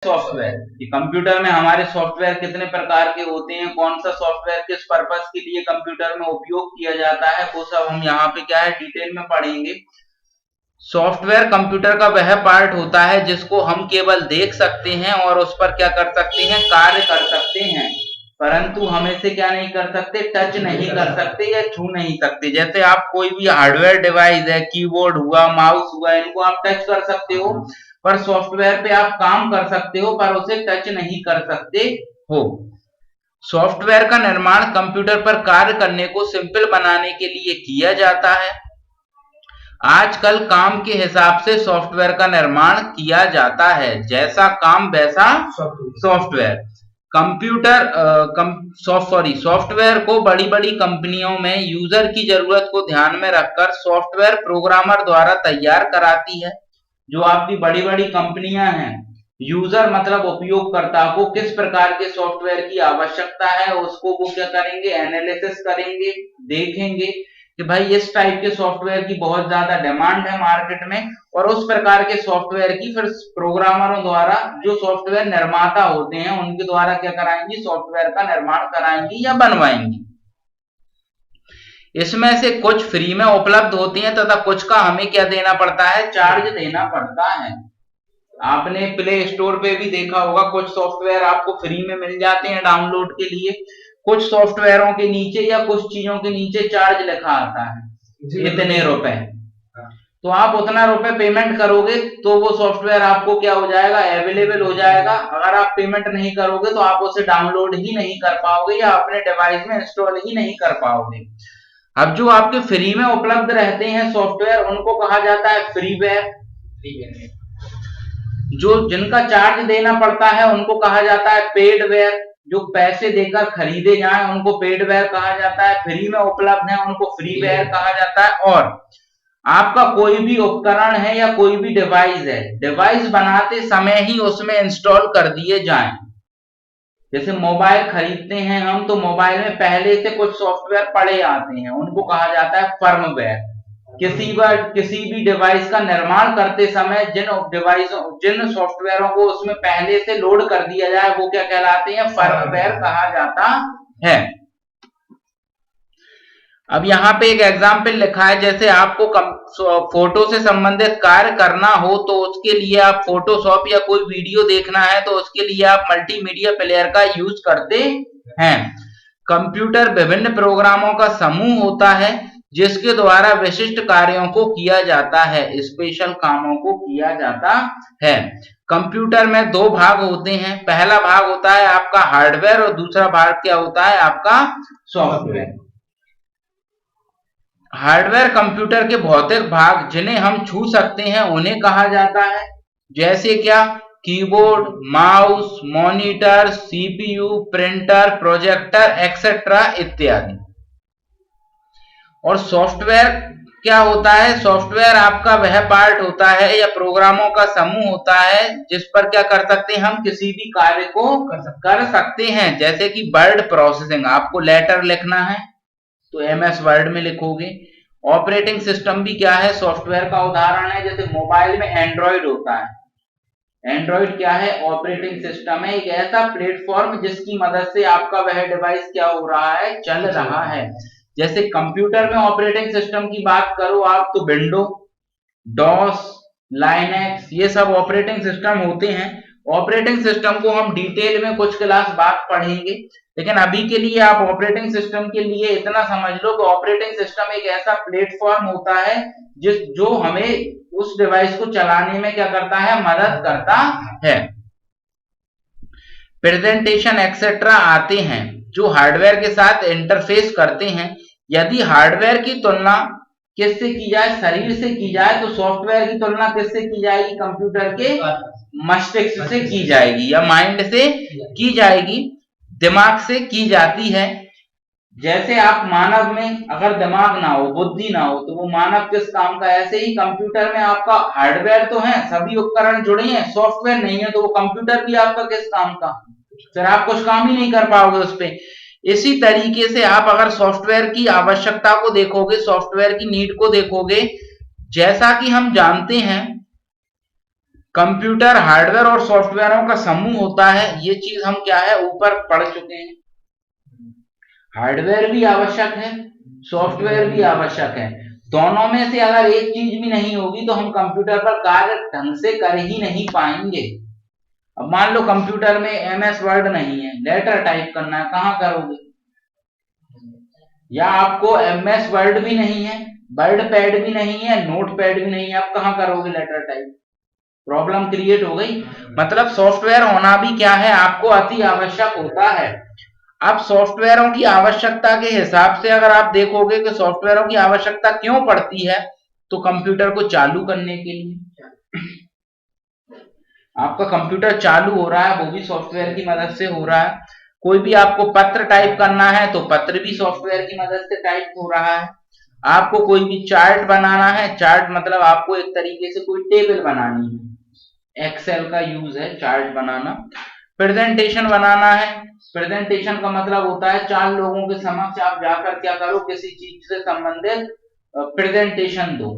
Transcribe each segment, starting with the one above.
Software कि computer में हमारे सॉफ्टवेयर कितने प्रकार के होते हैं, कौन सा सॉफ्टवेयर किस पर्पस के लिए कंप्यूटर में उपयोग किया जाता है, वो सब हम यहाँ पे क्या है डिटेल में पढ़ेंगे। सॉफ्टवेयर कंप्यूटर का वह पार्ट होता है जिसको हम केवल देख सकते हैं और उस पर क्या कर सकते हैं, कार्य कर सकते हैं, परंतु हम इसे क्या नहीं कर सकते, टच नहीं कर सकते या छू नहीं सकते। जैसे आप कोई भी हार्डवेयर डिवाइस है, कीबोर्ड हुआ, माउस हुआ, इनको आप टच कर सकते हो, पर सॉफ्टवेयर पे आप काम कर सकते हो पर उसे टच नहीं कर सकते हो। सॉफ्टवेयर का निर्माण कंप्यूटर पर कार्य करने को सिंपल बनाने के लिए किया जाता है। आजकल काम के हिसाब से सॉफ्टवेयर का निर्माण किया जाता है, जैसा काम वैसा सॉफ्टवेयर। सॉफ्टवेयर को बड़ी बड़ी कंपनियों में यूजर की जरूरत को ध्यान में रखकर सॉफ्टवेयर प्रोग्रामर द्वारा तैयार कराती है। जो आपकी बड़ी बड़ी कंपनियां हैं, यूजर मतलब उपयोगकर्ता को किस प्रकार के सॉफ्टवेयर की आवश्यकता है उसको वो क्या करेंगे, एनालिसिस करेंगे, देखेंगे कि भाई इस टाइप के सॉफ्टवेयर की बहुत ज्यादा डिमांड है मार्केट में, और उस प्रकार के सॉफ्टवेयर की फिर प्रोग्रामरों द्वारा, जो सॉफ्टवेयर निर्माता होते हैं उनके द्वारा क्या कराएंगी, सॉफ्टवेयर का निर्माण कराएंगी या बनवाएंगी। इसमें से कुछ फ्री में उपलब्ध होती हैं तथा कुछ का हमें क्या देना पड़ता है, चार्ज देना पड़ता है। आपने प्ले स्टोर पे भी देखा होगा, कुछ सॉफ्टवेयर आपको फ्री में मिल जाते हैं डाउनलोड के लिए, कुछ सॉफ्टवेयरों के नीचे या कुछ चीजों के नीचे चार्ज लिखा आता है, इतने रुपए। तो आप उतना रुपए पेमेंट करोगे तो वो सॉफ्टवेयर आपको क्या हो जाएगा, अवेलेबल हो जाएगा। अगर आप पेमेंट नहीं करोगे तो आप उसे डाउनलोड ही नहीं कर पाओगे या अपने डिवाइस में इंस्टॉल ही नहीं कर पाओगे। अब जो आपके फ्री में उपलब्ध रहते हैं सॉफ्टवेयर, उनको कहा जाता है फ्रीवेयर। जो जिनका चार्ज देना पड़ता है उनको कहा जाता है पेडवेयर। जो पैसे देकर खरीदे जाएं उनको पेडवेयर कहा जाता है, फ्री में उपलब्ध है उनको फ्रीवेयर कहा जाता है। और आपका कोई भी उपकरण है या कोई भी डिवाइस है, डिवाइस बनाते समय ही उसमें इंस्टॉल कर दिए जाएं। जैसे मोबाइल खरीदते हैं हम, तो मोबाइल में पहले से कुछ सॉफ्टवेयर पड़े आते हैं, उनको कहा जाता है फर्मवेयर। किसी भी डिवाइस का निर्माण करते समय जिन सॉफ्टवेयरों को उसमें पहले से लोड कर दिया जाए वो क्या कहलाते हैं, फर्मवेयर कहा जाता है। अब यहाँ पे एक एग्जाम्पल लिखा है, जैसे आपको फोटो से संबंधित कार्य करना हो तो उसके लिए आप फोटोशॉप या कोई वीडियो देखना है तो उसके लिए आप मल्टीमीडिया प्लेयर का यूज करते हैं। कंप्यूटर विभिन्न प्रोग्रामों का समूह होता है जिसके द्वारा विशिष्ट कार्यों को किया जाता है, स्पेशल कामों को किया जाता है। कंप्यूटर में दो भाग होते हैं, पहला भाग होता है आपका हार्डवेयर और दूसरा भाग क्या होता है, आपका सॉफ्टवेयर। हार्डवेयर कंप्यूटर के भौतिक भाग जिन्हें हम छू सकते हैं उन्हें कहा जाता है, जैसे क्या, keyboard, mouse, monitor, CPU, printer, projector etcetera इत्यादि। और सॉफ्टवेयर क्या होता है, सॉफ्टवेयर आपका वह पार्ट होता है या प्रोग्रामों का समूह होता है जिस पर क्या कर सकते हैं, हम किसी भी कार्य को कर सकते हैं। जैसे कि वर्ड प्रोसेसिंग, आपको लेटर लिखना है तो एमएस वर्ड में लिखोगे। ऑपरेटिंग सिस्टम भी क्या है, सॉफ्टवेयर का उदाहरण है। जैसे मोबाइल में एंड्रॉइड होता है, एंड्रॉइड क्या है, ऑपरेटिंग सिस्टम है, एक ऐसा प्लेटफॉर्म जिसकी मदद से आपका वह डिवाइस क्या हो रहा है, चल रहा है। जैसे कंप्यूटर में ऑपरेटिंग सिस्टम की बात करो आप तो विंडो, डॉस, लाइनेक्स, ये सब ऑपरेटिंग सिस्टम होते हैं। ऑपरेटिंग सिस्टम को हम डिटेल में कुछ क्लास बाद पढ़ेंगे, लेकिन अभी के लिए आप ऑपरेटिंग सिस्टम के लिए इतना समझ लो कि ऑपरेटिंग सिस्टम एक ऐसा प्लेटफॉर्म होता है जो हमें उस डिवाइस को चलाने में क्या करता है, मदद करता है। प्रेजेंटेशन एक्सेट्रा आते हैं जो हार्डवेयर के साथ इंटरफेस करते हैं। यदि हार्डवेयर की तुलना किससे की जाए, शरीर से की जाए, तो सॉफ्टवेयर की तुलना किससे की जाएगी, कंप्यूटर के मस्तिष्क से की जाएगी या माइंड से की जाएगी, दिमाग से की जाती है। जैसे आप मानव में अगर दिमाग ना हो, बुद्धि ना हो, तो वो मानव किस काम का, ऐसे ही कंप्यूटर में आपका हार्डवेयर तो है, सभी उपकरण जुड़े हैं, सॉफ्टवेयर नहीं है तो वो कंप्यूटर भी आपका किस काम का, फिर आप कुछ काम ही नहीं कर पाओगे उस पे। इसी तरीके से आप अगर सॉफ्टवेयर की आवश्यकता को देखोगे, सॉफ्टवेयर की नीड को देखोगे, जैसा कि हम जानते हैं कंप्यूटर हार्डवेयर और सॉफ्टवेयरों का समूह होता है। ये चीज हम क्या है ऊपर पढ़ चुके हैं। हार्डवेयर भी आवश्यक है, सॉफ्टवेयर भी आवश्यक है। दोनों में से अगर एक चीज भी नहीं होगी तो हम कंप्यूटर पर कार्य ढंग से कर ही नहीं पाएंगे। अब मान लो कंप्यूटर में MS वर्ड नहीं है, लेटर टाइप करना है, कहाँ करोगे? या आपको MS वर्ड भी नहीं है, वर्ड पैड भी नहीं है, नोट पैड भी नहीं है, आप कहाँ करोगे लेटर टाइप? प्रॉब्लम क्रिएट हो गई। मतलब सॉफ्टवेयर होना भी क्या है, आपको अति आवश्यक होता है। अब सॉफ्टवेयरों की आवश्यकता के हिसाब से अगर आप देखोगे कि सॉफ्टवेयरों की आवश्यकता क्यों पड़ती है, तो कंप्यूटर को चालू करने के लिए। आपका कंप्यूटर चालू हो रहा है वो भी सॉफ्टवेयर की मदद से हो रहा है। कोई भी आपको पत्र टाइप करना है तो पत्र भी सॉफ्टवेयर की मदद से टाइप हो रहा है। आपको कोई भी चार्ट बनाना है, चार्ट मतलब आपको एक तरीके से कोई टेबल बनानी है, एक्सेल का यूज है चार्ट बनाना। प्रेजेंटेशन बनाना है, प्रेजेंटेशन का मतलब होता है 4 लोगों के समक्ष आप जाकर क्या करो, किसी चीज से संबंधित प्रेजेंटेशन दो।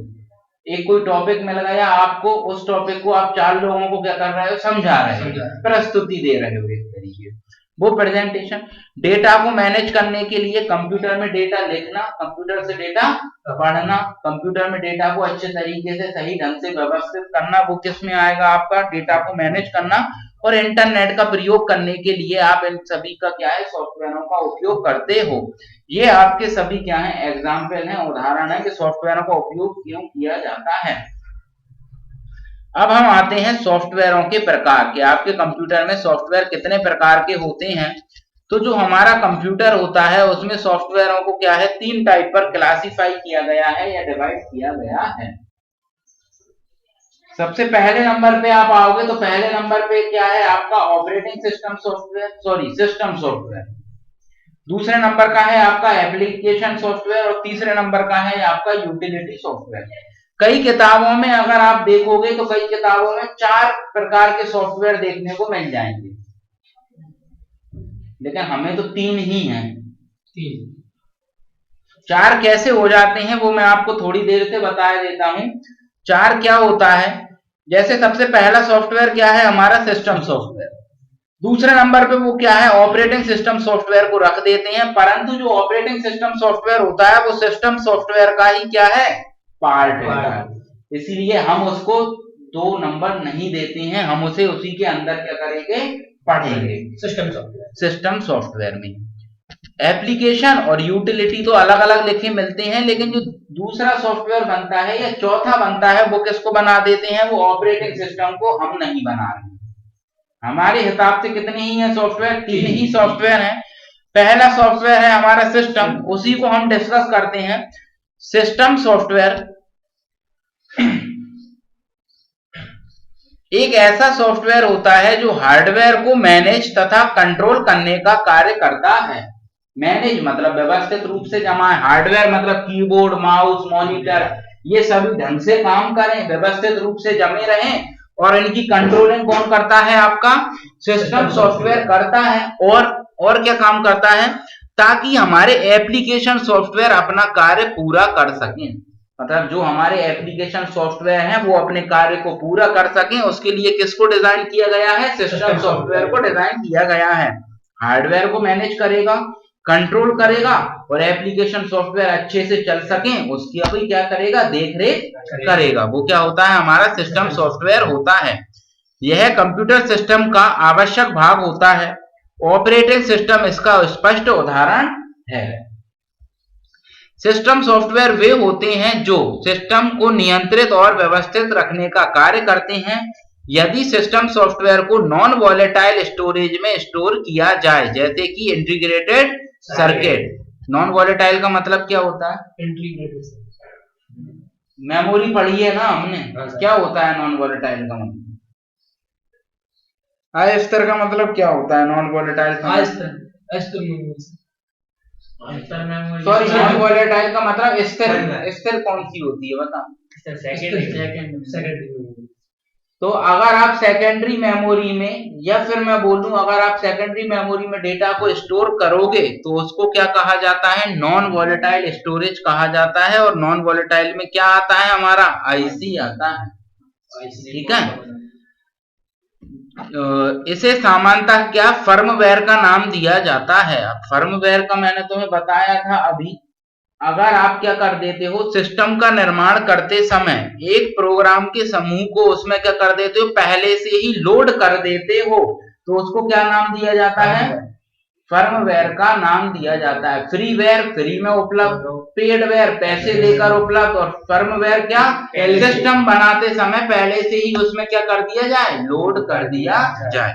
एक कोई टॉपिक मिल गया आपको, उस टॉपिक को आप 4 लोगों को क्या कर रहे हो, समझा रहे हो, प्रस्तुति दे रहे हो एक तरीके, वो प्रेजेंटेशन। डेटा को मैनेज करने के लिए कंप्यूटर में डेटा लिखना, कंप्यूटर से डेटा पढ़ना, कंप्यूटर में डेटा को अच्छे तरीके से सही ढंग से व्यवस्थित करना, वो किस में आएगा आपका, डेटा को मैनेज करना। और इंटरनेट का प्रयोग करने के लिए आप इन सभी का क्या है, सॉफ्टवेयरों का उपयोग करते हो। ये आपके सभी क्या है, एग्जाम्पल है, उदाहरण है कि सॉफ्टवेयरों का उपयोग क्यों किया जाता है। अब हम आते हैं सॉफ्टवेयरों के प्रकार के। आपके कंप्यूटर में सॉफ्टवेयर कितने प्रकार के होते हैं? तो जो हमारा कंप्यूटर होता है उसमें सॉफ्टवेयरों को क्या है, 3 टाइप पर क्लासिफाई किया गया है या डिवाइड किया गया है। सबसे पहले नंबर पे आप आओगे तो पहले नंबर पे क्या है आपका, operating system software, system software. दूसरे नंबर का है आपका एप्लीकेशन सॉफ्टवेयर और तीसरे नंबर का है आपका यूटिलिटी सॉफ्टवेयर। कई किताबों में अगर आप देखोगे तो कई किताबों में 4 प्रकार के सॉफ्टवेयर देखने को मिल जाएंगे, लेकिन हमें तो 3 ही हैं। 4 कैसे हो जाते हैं वो मैं आपको थोड़ी देर से बता देता हूं। 4 क्या होता है, जैसे सबसे पहला सॉफ्टवेयर क्या है हमारा, सिस्टम सॉफ्टवेयर। दूसरे नंबर पे वो क्या है, ऑपरेटिंग सिस्टम सॉफ्टवेयर को रख देते हैं, परंतु जो ऑपरेटिंग सिस्टम सॉफ्टवेयर होता है वो सिस्टम सॉफ्टवेयर का ही क्या है, पार्ट होता है। इसीलिए हम उसको 2 नंबर नहीं देते हैं, हम उसे उसी के अंदर क्या करेंगे, पढ़ेंगे, सिस्टम सॉफ्टवेयर में। एप्लीकेशन और यूटिलिटी तो अलग अलग लिखे मिलते हैं, लेकिन जो दूसरा सॉफ्टवेयर बनता है या चौथा बनता है वो किसको बना देते हैं, वो ऑपरेटिंग सिस्टम को हम नहीं बना रहे। हमारे हिसाब से कितने ही हैं सॉफ्टवेयर, 3 ही सॉफ्टवेयर हैं। पहला सॉफ्टवेयर है हमारा सिस्टम, उसी को हम डिस्कस करते हैं। सिस्टम सॉफ्टवेयर एक ऐसा सॉफ्टवेयर होता है जो हार्डवेयर को मैनेज तथा कंट्रोल करने का कार्य करता है। मैनेज मतलब व्यवस्थित रूप से जमा है, हार्डवेयर मतलब कीबोर्ड, माउस, मॉनिटर, ये सभी ढंग से काम करें, व्यवस्थित रूप से जमे रहें, और इनकी कंट्रोलिंग कौन करता है, आपका सिस्टम सॉफ्टवेयर करता है। और क्या काम करता है, ताकि हमारे एप्लीकेशन सॉफ्टवेयर अपना कार्य पूरा कर सकें। मतलब जो हमारे एप्लीकेशन सॉफ्टवेयर हैं वो अपने कार्य को पूरा कर सकें, उसके लिए किसको डिजाइन किया गया है, सिस्टम सॉफ्टवेयर को डिजाइन किया गया है। हार्डवेयर को मैनेज करेगा, कंट्रोल करेगा, और एप्लीकेशन सॉफ्टवेयर अच्छे से चल सके उसकी अभी क्या करेगा, देख रेख करेगा। वो क्या होता है, हमारा सिस्टम सॉफ्टवेयर होता है। यह कंप्यूटर सिस्टम का आवश्यक भाग होता है। ऑपरेटिंग सिस्टम इसका स्पष्ट उदाहरण है। सिस्टम सॉफ्टवेयर वे होते हैं जो सिस्टम को नियंत्रित और व्यवस्थित रखने का कार्य करते हैं। यदि सिस्टम सॉफ्टवेयर को नॉन वॉलेटाइल स्टोरेज में स्टोर किया जाए, जैसे कि इंटीग्रेटेड सर्किट। नॉन वॉलेटाइल का मतलब क्या होता है, इंटीग्रेटेड मेमोरी पढ़ी है ना हमने, क्या होता है नॉन वॉलेटाइल का मतलब, अस्थिर का मतलब क्या होता है नॉन वॉलेटाइल का, सॉरी नॉन वॉलेटाइल का मतलब स्थिर। स्थिर कौन सी होती है बता, सेकेंडरी। तो अगर आप सेकेंडरी मेमोरी में, या फिर मैं बोलूं अगर आप सेकेंडरी मेमोरी में डेटा को स्टोर करोगे तो उसको क्या कहा जाता है, नॉन वॉलेटाइल स्टोरेज कहा जाता है। और नॉन वॉलेटाइल में क्या आता है, हमारा आईसी आता है, ठीक है। इसे सामान्यतः क्या फर्मवेयर का नाम दिया जाता है। अब फर्मवेयर का मैंने तुम्हें बताया था अभी। अगर आप क्या कर देते हो, सिस्टम का निर्माण करते समय एक प्रोग्राम के समूह को उसमें क्या कर देते हो, पहले से ही लोड कर देते हो, तो उसको क्या नाम दिया जाता है, फर्मवेयर का नाम दिया जाता है। फ्रीवेयर फ्री में उपलब्ध, पेडवेयर पैसे देकर उपलब्ध, और फर्मवेयर क्या, सिस्टम बनाते समय पहले से ही उसमें क्या कर दिया जाए, लोड कर दिया जाए।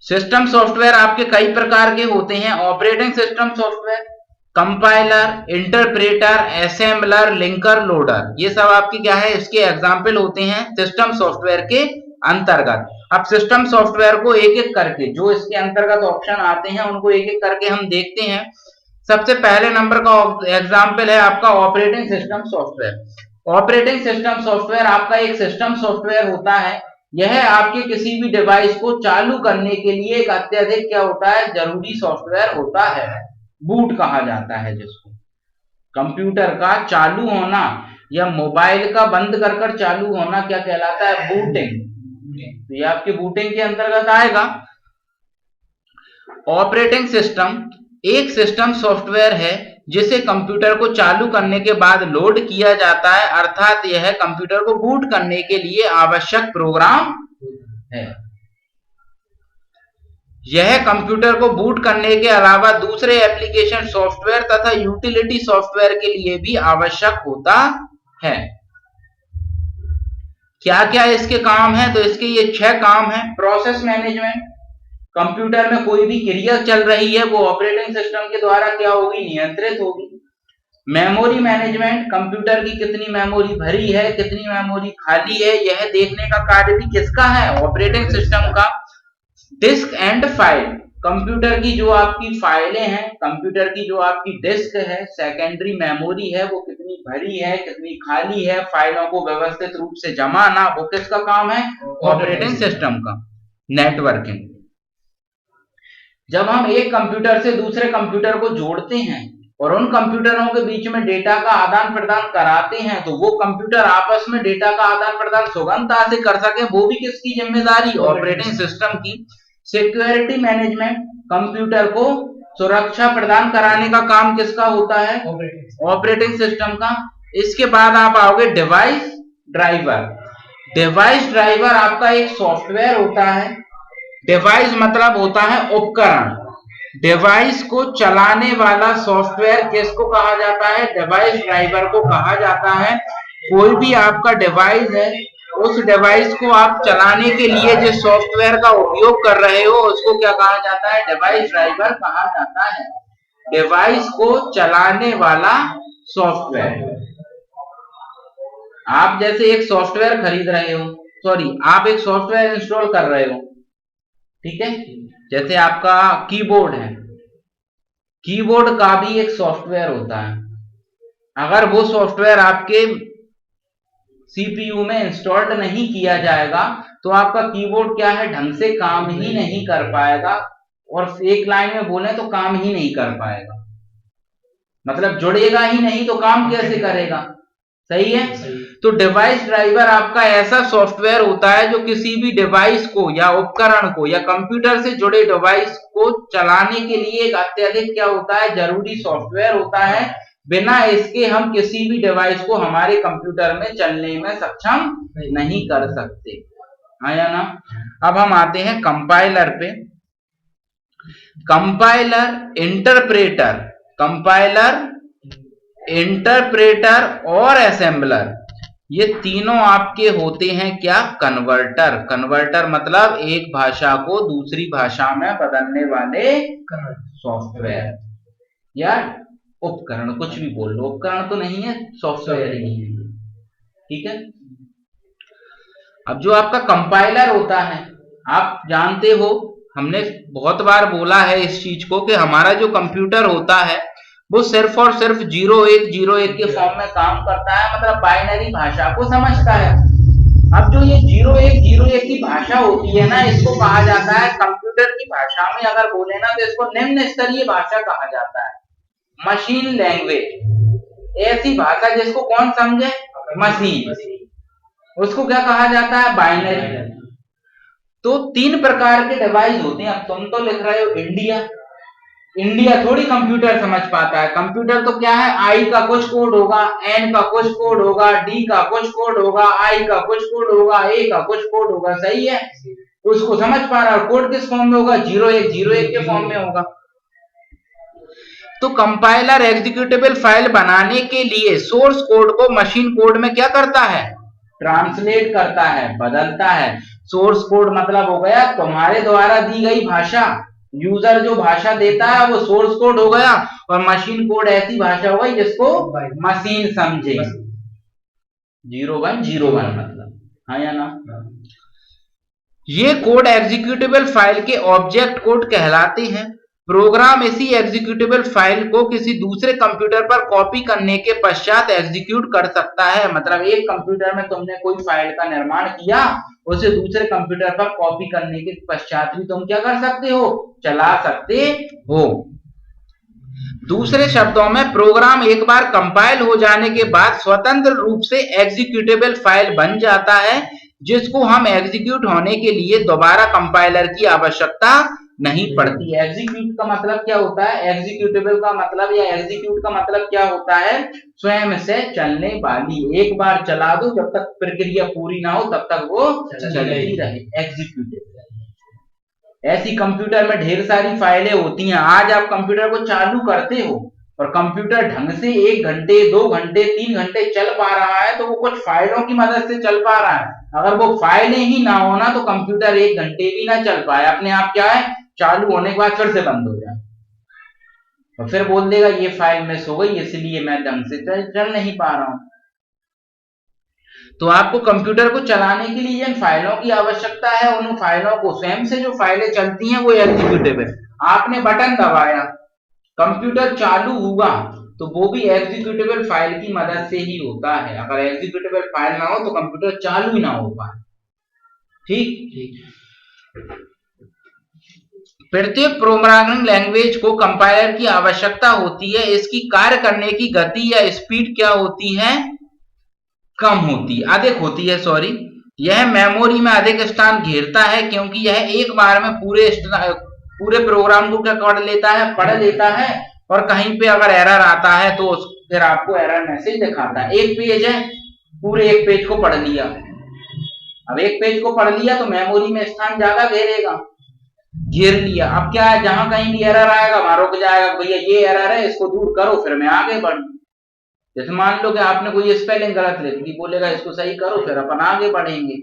सिस्टम सॉफ्टवेयर आपके कई प्रकार के होते हैं। Operating system software, compiler, interpreter, assembler, linker, loader, ये सब आपकी क्या है, इसके एग्जाम्पल होते हैं सिस्टम सॉफ्टवेयर के अंतर्गत। अब सिस्टम सॉफ्टवेयर को एक एक करके, जो इसके अंतर्गत ऑप्शन आते हैं उनको एक एक करके हम देखते हैं। सबसे पहले नंबर का एग्जाम्पल है आपका operating system software. Operating system software आपका एक सिस्टम सॉफ्टवेयर होता है। यह आपके किसी भी डिवाइस को चालू करने के लिए एक अत्यधिक क्या होता है, जरूरी सॉफ्टवेयर होता है। बूट कहा जाता है जिसको। कंप्यूटर का चालू होना या मोबाइल का बंद कर कर चालू होना क्या कहलाता है, बूटिंग। तो ये आपके बूटिंग के अंतर्गत आएगा। ऑपरेटिंग सिस्टम एक सिस्टम सॉफ्टवेयर है जिसे कंप्यूटर को चालू करने के बाद लोड किया जाता है, अर्थात यह कंप्यूटर को बूट करने के लिए आवश्यक प्रोग्राम है। यह कंप्यूटर को बूट करने के अलावा दूसरे एप्लीकेशन सॉफ्टवेयर तथा यूटिलिटी सॉफ्टवेयर के लिए भी आवश्यक होता है। क्या क्या इसके काम है, तो इसके ये 6 काम है। प्रोसेस मैनेजमेंट, कंप्यूटर में कोई भी क्रिया चल रही है वो ऑपरेटिंग सिस्टम के द्वारा क्या होगी, नियंत्रित होगी। मेमोरी मैनेजमेंट, कंप्यूटर की कितनी मेमोरी भरी है, कितनी मेमोरी खाली है, यह देखने का कार्य भी किसका है, ऑपरेटिंग सिस्टम का। डिस्क एंड फाइल, कंप्यूटर की जो आपकी फाइलें हैं, कंप्यूटर की जो आपकी डिस्क है, सेकेंडरी मेमोरी है, वो कितनी भरी है, कितनी खाली है, फाइलों को व्यवस्थित रूप से जमाना, वो किसका काम है, ऑपरेटिंग सिस्टम का। नेटवर्किंग, जब हम एक कंप्यूटर से दूसरे कंप्यूटर को जोड़ते हैं और उन कंप्यूटरों के बीच में डेटा का आदान प्रदान कराते हैं, तो वो कंप्यूटर आपस में डेटा का आदान प्रदान सुगमता से कर सके, वो भी किसकी जिम्मेदारी, ऑपरेटिंग सिस्टम की। सिक्योरिटी मैनेजमेंट, कंप्यूटर को सुरक्षा प्रदान कराने का काम किसका होता है, ऑपरेटिंग सिस्टम का। इसके बाद आप आओगे डिवाइस ड्राइवर। डिवाइस ड्राइवर आपका एक सॉफ्टवेयर होता है। डिवाइस मतलब होता है उपकरण। डिवाइस को चलाने वाला सॉफ्टवेयर किसको कहा जाता है, डिवाइस ड्राइवर को कहा जाता है। कोई भी आपका डिवाइस है, उस डिवाइस को आप चलाने के लिए जिस सॉफ्टवेयर का उपयोग कर रहे हो उसको क्या कहा जाता है, डिवाइस ड्राइवर कहा जाता है। डिवाइस को चलाने वाला सॉफ्टवेयर। आप जैसे एक सॉफ्टवेयर खरीद रहे हो, सॉरी आप एक सॉफ्टवेयर इंस्टॉल कर रहे हो, ठीक है, जैसे आपका कीबोर्ड है, कीबोर्ड का भी एक सॉफ्टवेयर होता है। अगर वो सॉफ्टवेयर आपके सीपीयू में इंस्टॉल्ड नहीं किया जाएगा तो आपका कीबोर्ड क्या है, ढंग से काम ही नहीं कर पाएगा, और एक लाइन में बोले तो काम ही नहीं कर पाएगा, मतलब जुड़ेगा ही नहीं तो काम कैसे करेगा। सही है। तो डिवाइस ड्राइवर आपका ऐसा सॉफ्टवेयर होता है जो किसी भी डिवाइस को या उपकरण को या कंप्यूटर से जुड़े डिवाइस को चलाने के लिए एक अत्यधिक क्या होता है, जरूरी सॉफ्टवेयर होता है। बिना इसके हम किसी भी डिवाइस को हमारे कंप्यूटर में चलने में सक्षम नहीं कर सकते, आया ना। अब हम आते हैं कंपाइलर पे। कंपाइलर, इंटरप्रेटर, कंपाइलर, इंटरप्रेटर और असेंबलर, ये तीनों आपके होते हैं क्या, कन्वर्टर। कन्वर्टर मतलब एक भाषा को दूसरी भाषा में बदलने वाले सॉफ्टवेयर या उपकरण, कुछ भी बोल लो, उपकरण तो नहीं है, सॉफ्टवेयर ही है, ठीक है। अब जो आपका कंपाइलर होता है, आप जानते हो हमने बहुत बार बोला है इस चीज को कि हमारा जो कंप्यूटर होता है वो सिर्फ और सिर्फ 0101 के फॉर्म में काम करता है, मतलब बाइनरी भाषा को समझता है। अब जो ये 0101 की भाषा होती है ना, इसको कहा जाता है कंप्यूटर की भाषा में अगर बोले ना तो इसको निम्न स्तरीय भाषा कहा जाता है, मशीन लैंग्वेज। ऐसी भाषा जिसको कौन समझे, मशीन, उसको क्या कहा जाता है, बाइनरी। तो 3 प्रकार के डिवाइस होते हैं। अब तुम तो लिख रहे हो इंडिया, इंडिया थोड़ी कंप्यूटर समझ पाता है। कंप्यूटर तो क्या है, आई का कुछ कोड होगा, एन का कुछ कोड होगा, डी का कुछ कोड होगा, आई का कुछ कोड होगा, ए का कुछ कोड होगा, सही है। उसको समझ पा रहा है। कोड किस फॉर्म में होगा, 0101 के फॉर्म में होगा। तो कंपाइलर एग्जीक्यूटेबल फाइल बनाने के लिए सोर्स कोड को मशीन कोड में क्या करता है, ट्रांसलेट करता है, बदलता है। सोर्स कोड मतलब हो गया तुम्हारे द्वारा दी गई भाषा, यूजर जो भाषा देता है वो सोर्स कोड हो गया, और मशीन कोड ऐसी भाषा हो गई जिसको मशीन समझे। 0101 मतलब, हाँ या ना। ये कोड एग्जीक्यूटेबल फाइल के ऑब्जेक्ट कोड कहलाते हैं। प्रोग्राम इसी एग्जीक्यूटेबल फाइल को किसी दूसरे कंप्यूटर पर कॉपी करने के पश्चात एग्जीक्यूट कर सकता है। मतलब एक कंप्यूटर में तुमने कोई फाइल का निर्माण किया, उसे दूसरे कंप्यूटर पर कॉपी करने के पश्चात भी तुम क्या कर सकते हो, चला सकते हो। दूसरे शब्दों में प्रोग्राम एक बार कंपाइल हो जाने के बाद स्वतंत्र रूप से एग्जीक्यूटेबल फाइल बन जाता है, जिसको हम एग्जीक्यूट होने के लिए दोबारा कंपाइलर की आवश्यकता नहीं पड़ती। एग्जीक्यूट का मतलब क्या होता है, एग्जीक्यूटेबल का मतलब या एग्जीक्यूट का मतलब क्या होता है, स्वयं से चलने वाली। एक बार चला दो, जब तक प्रक्रिया पूरी ना हो तब तक वो चलती रहे, एग्जीक्यूटेबल। ऐसी कंप्यूटर में ढेर सारी फाइलें होती हैं। आज आप कंप्यूटर को चालू करते हो और कंप्यूटर ढंग से 1 घंटे 2 घंटे 3 घंटे चल पा रहा है, तो वो कुछ फाइलों की मदद से चल पा रहा है। अगर वो फाइलें ही ना होना तो कंप्यूटर 1 घंटे भी ना चल पाए, अपने आप क्या है, चालू होने के बाद फिर से बंद हो जाए और फिर बोल देगा ये फाइल मिस हो गई, इसलिए मैं ढंग से चल नहीं पा रहा हूं। तो आपको कंप्यूटर को चलाने के लिए जिन फाइलों की आवश्यकता है, उन फाइलों को, स्वयं से जो फाइलें चलती हैं वो एग्जीक्यूटेबल। आपने बटन दबाया, कंप्यूटर चालू हुआ, तो वो भी एग्जीक्यूटेबल फाइल की मदद से ही होता है। अगर एग्जीक्यूटेबल फाइल ना हो तो कंप्यूटर चालू ही ना हो पाए। ठीक। प्रत्येक प्रोग्रामिंग लैंग्वेज को कंपाइलर की आवश्यकता होती है। इसकी कार्य करने की गति या स्पीड क्या होती है, कम होती है, अधिक होती है, सॉरी। यह मेमोरी में अधिक स्थान घेरता है, क्योंकि यह एक बार में पूरे प्रोग्राम को क्या कर लेता है, पढ़ लेता है, और कहीं पे अगर एरर आता है तो फिर आपको एरर मैसेज दिखाता है। एक पेज है, पूरे एक पेज को पढ़ लिया। अब एक पेज को पढ़ लिया तो मेमोरी में स्थान ज्यादा घेरेगा, घेर लिया। अब क्या है, जहां कहीं भी एरर आएगा वहां रुक जाएगा, भैया ये एरर है, इसको दूर करो, फिर मैं आगे बढ़ूं। जैसे मान लो कि आपने कोई स्पेलिंग गलत लिख दी, बोलेगा इसको सही करो, फिर अपन आगे बढ़ेंगे।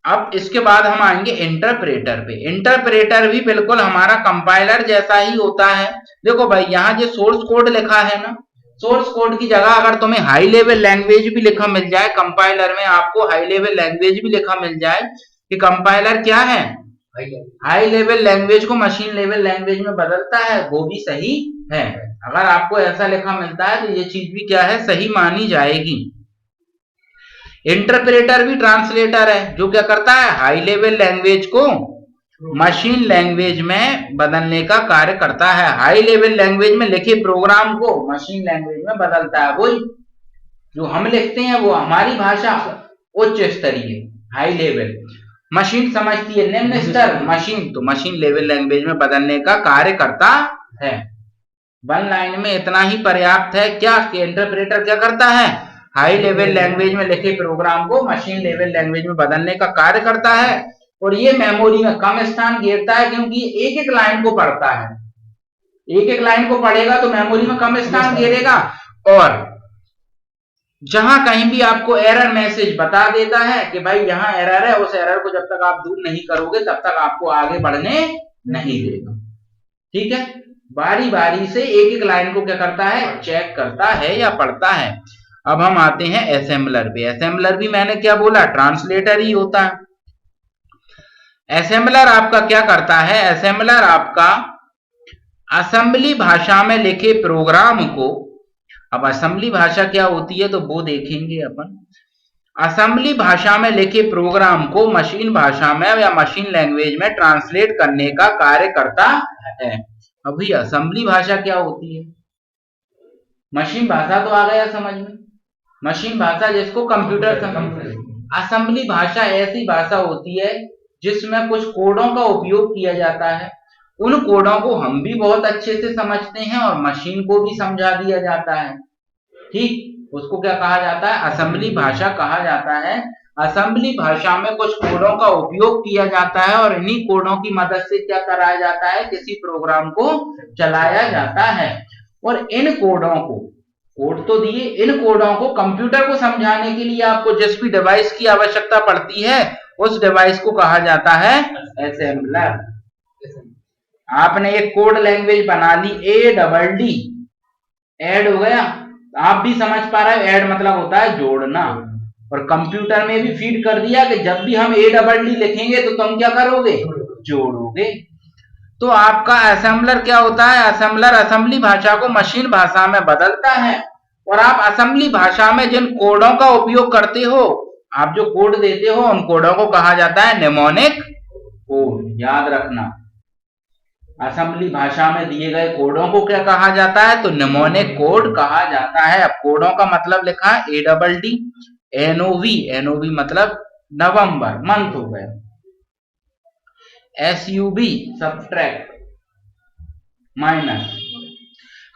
अब इसके बाद हम आएंगे इंटरप्रेटर पे। इंटरप्रेटर भी बिल्कुल हमारा कंपाइलर जैसा ही होता है। देखो भाई, यहाँ जो सोर्स कोड लिखा है ना, सोर्स कोड की जगह अगर तुम्हें हाई लेवल लैंग्वेज भी लिखा मिल जाए, कंपाइलर में आपको हाई लेवल लैंग्वेज भी लिखा मिल जाए कि कंपाइलर क्या है, हाई लेवल लैंग्वेज को मशीन लेवल लैंग्वेज में बदलता है, वो भी सही है। अगर आपको ऐसा लिखा मिलता है तो ये चीज भी क्या है, सही मानी जाएगी। इंटरप्रेटर भी ट्रांसलेटर है, जो क्या करता है, हाई लेवल लैंग्वेज को मशीन लैंग्वेज में बदलने का कार्य करता है। हाई लेवल लैंग्वेज में लिखे प्रोग्राम को मशीन लैंग्वेज में बदलता है। वही जो हम लिखते हैं वो हमारी भाषा उच्च स्तरीय हाई लेवल, मशीन समझती है निम्न स्तर, मशीन तो मशीन लेवल लैंग्वेज में बदलने का कार्य करता है। वन लाइन में इतना ही पर्याप्त है क्या, कि इंटरप्रेटर क्या करता है, हाई लेवल लैंग्वेज में लिखे प्रोग्राम को मशीन लेवल लैंग्वेज में बदलने का कार्य करता है, और ये मेमोरी में कम स्थान घेरता है, क्योंकि एक एक लाइन को पढ़ता है। एक एक लाइन को पढ़ेगा तो मेमोरी में कम स्थान घेरेगा, और जहां कहीं भी आपको एरर मैसेज बता देता है कि भाई यहाँ एरर है, उस एरर को जब तक आप दूर नहीं करोगे तब तक आपको आगे बढ़ने नहीं देगा। ठीक है, बारी बारी से एक एक लाइन को क्या करता है, चेक करता है या पढ़ता है। अब हम आते हैं असेंबलर पे। असेंबलर भी मैंने क्या बोला, ट्रांसलेटर ही होता है। असेंबलर आपका क्या करता है, असेंबलर आपका असेंबली भाषा में लिखे प्रोग्राम को, अब असेंबली भाषा क्या होती है तो वो देखेंगे अपन। असेंबली भाषा में लिखे प्रोग्राम को मशीन भाषा में या मशीन लैंग्वेज में ट्रांसलेट करने का कार्य करता है। अब भैया असेंबली भाषा क्या होती है, मशीन भाषा तो आ गया समझ में, मशीन भाषा जिसको कंप्यूटर समझ। असेंबली भाषा ऐसी भाषा होती है जिसमें कुछ कोडों का उपयोग किया जाता है। उन कोडों को हम भी बहुत अच्छे से समझते हैं और मशीन को भी समझा दिया जाता है। ठीक, उसको क्या कहा जाता है? असेंबली भाषा कहा जाता है। असेंबली भाषा में कुछ कोडों का उपयोग किया जाता है और इन्हीं कोडों की मदद से क्या कराया जाता है? किसी प्रोग्राम को चलाया जाता है। और इन कोडों को, कोड तो दिए, इन कोडों को कंप्यूटर को समझाने के लिए आपको जिस भी डिवाइस की आवश्यकता पड़ती है, उस डिवाइस को कहा जाता है असेंबलर। आपने एक कोड लैंग्वेज बना ली, ADD, ऐड हो गया। आप भी समझ पा रहे हो, ऐड मतलब होता है जोड़ना। और कंप्यूटर में भी फीड कर दिया कि जब भी हम ADD लिखेंगे तो तुम क्या करोगे? जोड़ोगे। तो आपका असेंबलर क्या होता है? असेंबलर असेंबली भाषा को मशीन भाषा में बदलता है। और आप असेंबली भाषा में जिन कोडों का उपयोग करते हो, आप जो कोड देते हो, उन कोडों को कहा जाता है निमोनिक कोड। याद रखना, असेंबली भाषा में दिए गए कोडों को क्या कहा जाता है? तो निमोनिक कोड कहा जाता है। अब कोडों का मतलब लिखा है ADD, NOV मतलब नवंबर, मंथ हो गया, SUB सब्ट्रैक्ट, माइनस।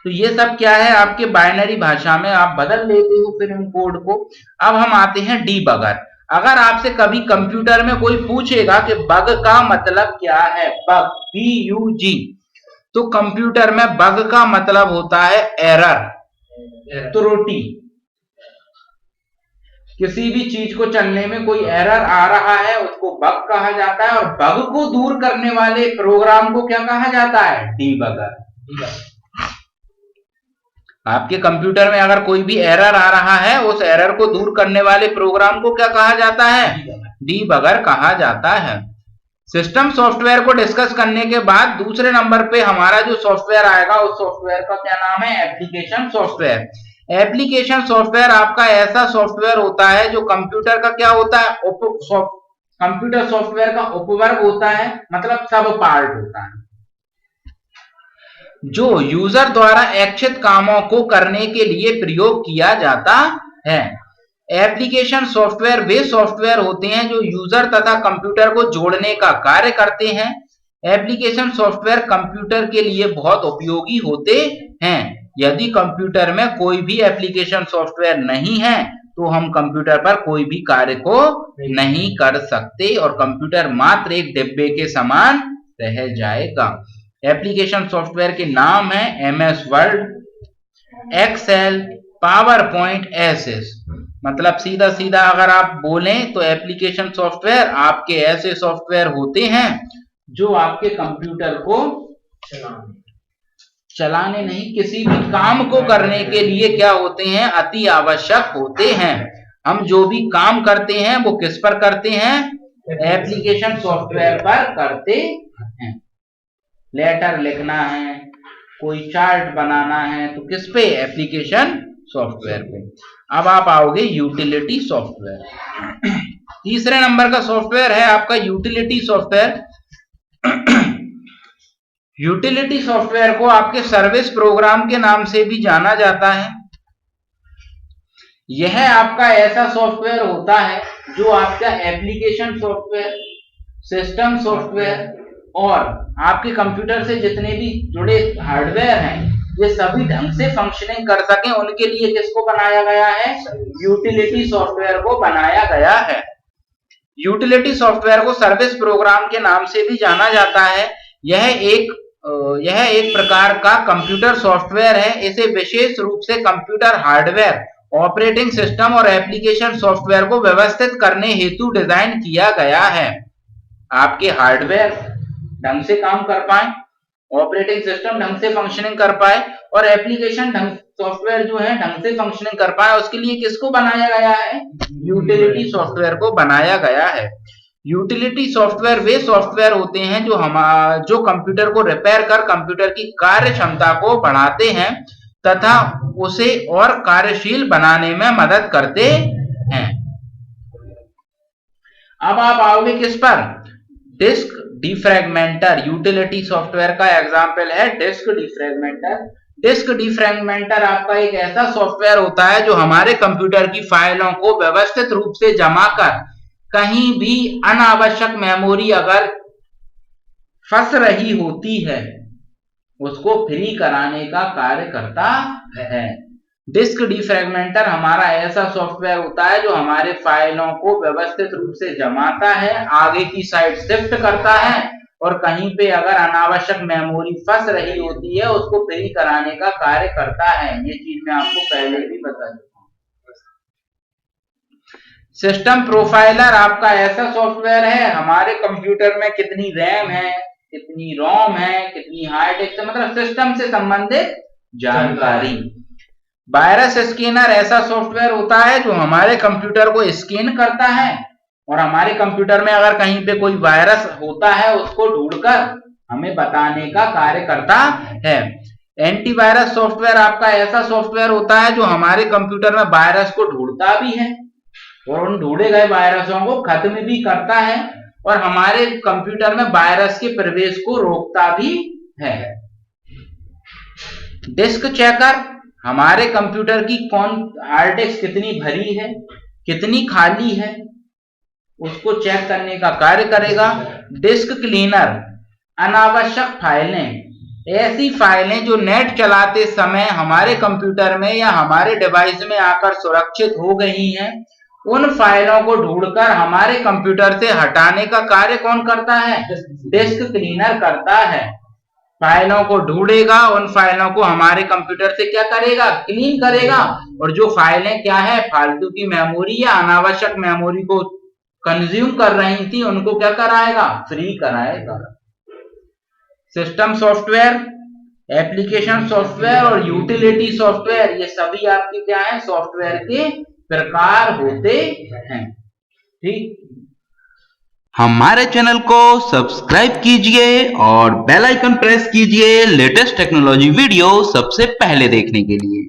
तो ये सब क्या है? आपके बाइनरी भाषा में आप बदल लेते हो फिर इन कोड को। अब हम आते हैं डीबगर। अगर आपसे कभी कंप्यूटर में कोई पूछेगा कि बग का मतलब क्या है, बग, BUG, तो कंप्यूटर में बग का मतलब होता है एरर, त्रुटि। किसी भी चीज को चलने में कोई एरर आ रहा है, उसको बग कहा जाता है। और बग को दूर करने वाले प्रोग्राम को क्या कहा जाता है? डीबगर। आपके कंप्यूटर में अगर कोई भी एरर आ रहा है, उस एरर को दूर करने वाले प्रोग्राम को क्या कहा जाता है? डीबगर कहा जाता है। सिस्टम सॉफ्टवेयर को डिस्कस करने के बाद दूसरे नंबर पे हमारा जो सॉफ्टवेयर आएगा, उस सॉफ्टवेयर का क्या नाम है? Application software. एप्लीकेशन सॉफ्टवेयर आपका ऐसा सॉफ्टवेयर होता है जो कंप्यूटर का क्या होता है? कंप्यूटर सॉफ्टवेयर का उपवर्ग होता है, मतलब सब पार्ट होता है, जो यूजर द्वारा इच्छित कामों को करने के लिए प्रयोग किया जाता है। एप्लीकेशन सॉफ्टवेयर वे सॉफ्टवेयर होते हैं जो यूजर तथा कंप्यूटर को जोड़ने का कार्य करते हैं। एप्लीकेशन सॉफ्टवेयर कंप्यूटर के लिए बहुत उपयोगी होते हैं। यदि कंप्यूटर में कोई भी एप्लीकेशन सॉफ्टवेयर नहीं है, तो हम कंप्यूटर पर कोई भी कार्य को नहीं कर सकते और कंप्यूटर मात्र एक डिब्बे के समान रह जाएगा। एप्लीकेशन सॉफ्टवेयर के नाम है MS Word, Excel, PowerPoint, SS. मतलब सीधा सीधा अगर आप बोलें तो एप्लीकेशन सॉफ्टवेयर आपके ऐसे सॉफ्टवेयर होते हैं जो आपके कंप्यूटर को चलाने नहीं, किसी भी काम को करने के लिए क्या होते हैं? अति आवश्यक होते हैं। हम जो भी काम करते हैं वो किस पर करते हैं? एप्लीकेशन सॉफ्टवेयर पर करते हैं। लेटर लिखना है, कोई चार्ट बनाना है, तो किस पे? एप्लीकेशन सॉफ्टवेयर पे। अब आप आओगे यूटिलिटी सॉफ्टवेयर। तीसरे नंबर का सॉफ्टवेयर है आपका यूटिलिटी सॉफ्टवेयर। यूटिलिटी सॉफ्टवेयर को आपके सर्विस प्रोग्राम के नाम से भी जाना जाता है। यह आपका ऐसा सॉफ्टवेयर होता है जो आपका एप्लीकेशन सॉफ्टवेयर, सिस्टम सॉफ्टवेयर और आपके कंप्यूटर से जितने भी जुड़े हार्डवेयर हैं, ये सभी ढंग से फंक्शनिंग कर सकें, उनके लिए किसको बनाया गया है? यूटिलिटी सॉफ्टवेयर को बनाया गया है। यूटिलिटी सॉफ्टवेयर को सर्विस प्रोग्राम के नाम से भी जाना जाता है। यह एक प्रकार का कंप्यूटर सॉफ्टवेयर है। इसे विशेष रूप से कंप्यूटर हार्डवेयर, ऑपरेटिंग सिस्टम और एप्लीकेशन सॉफ्टवेयर को व्यवस्थित करने हेतु डिजाइन किया गया है। आपके हार्डवेयर ढंग से काम कर पाए, ऑपरेटिंग सिस्टम ढंग से फंक्शनिंग कर पाए और एप्लीकेशन सॉफ्टवेयर जो है ढंग से फंक्शनिंग कर पाए, उसके लिए किसको बनाया गया है? यूटिलिटी सॉफ्टवेयर को बनाया गया है। यूटिलिटी सॉफ्टवेयर वे सॉफ्टवेयर होते हैं जो कंप्यूटर को रिपेयर कर कंप्यूटर की कार्य क्षमता को बढ़ाते हैं तथा उसे और कार्यशील बनाने में मदद करते हैं। अब आप आओगे किस पर? Disk defragmenter. यूटिलिटी सॉफ्टवेयर का एग्जाम्पल है डिस्क डिफ्रैगमेंटर। डिस्क डिफ्रैगमेंटर आपका एक ऐसा सॉफ्टवेयर होता है जो हमारे कंप्यूटर की फाइलों को व्यवस्थित रूप से जमा कर कहीं भी अनावश्यक मेमोरी अगर फंस रही होती है उसको फ्री कराने का कार्य करता है। डिस्क डिफ्रैगमेंटर हमारा ऐसा सॉफ्टवेयर होता है जो हमारे फाइलों को व्यवस्थित रूप से जमाता है, आगे की साइड शिफ्ट करता है और कहीं पे अगर अनावश्यक मेमोरी फंस रही होती है उसको फ्री कराने का कार्य करता है। ये चीज मैं आपको पहले भी बता चुका हूं। सिस्टम प्रोफाइलर आपका ऐसा सॉफ्टवेयर है, हमारे कंप्यूटर में कितनी रैम है, कितनी रोम है, कितनी हार्ड डिस्क है, मतलब सिस्टम से संबंधित जानकारी। वायरस स्कैनर ऐसा सॉफ्टवेयर होता है जो हमारे कंप्यूटर को स्कैन करता है और हमारे कंप्यूटर में अगर कहीं पे कोई वायरस होता है उसको ढूंढकर हमें बताने का कार्य करता है। एंटीवायरस सॉफ्टवेयर आपका ऐसा सॉफ्टवेयर होता है जो हमारे कंप्यूटर में वायरस को ढूंढता भी है और उन ढूंढे गए वायरसों को खत्म भी करता है और हमारे कंप्यूटर में वायरस के प्रवेश को रोकता भी है। डिस्क चेकर हमारे कंप्यूटर की हार्ड डिस्क कितनी भरी है, कितनी खाली है, उसको चेक करने का कार्य करेगा। डिस्क क्लीनर अनावश्यक फाइलें, ऐसी फाइलें जो नेट चलाते समय हमारे कंप्यूटर में या हमारे डिवाइस में आकर सुरक्षित हो गई हैं, उन फाइलों को ढूंढकर हमारे कंप्यूटर से हटाने का कार्य कौन करता है? डिस्क क्लीनर करता है। फाइलों को ढूंढेगा, उन फाइलों को हमारे कंप्यूटर से क्या करेगा? क्लीन करेगा और जो फाइलें क्या है फालतू की मेमोरी या अनावश्यक मेमोरी को कंज्यूम कर रही थी उनको क्या कराएगा? फ्री कराएगा। सिस्टम सॉफ्टवेयर, एप्लीकेशन सॉफ्टवेयर और यूटिलिटी सॉफ्टवेयर, ये सभी आपके क्या है? सॉफ्टवेयर के प्रकार होते हैं। ठीक, हमारे चैनल को सब्सक्राइब कीजिए और बेल आइकन प्रेस कीजिए लेटेस्ट टेक्नोलॉजी वीडियो सबसे पहले देखने के लिए।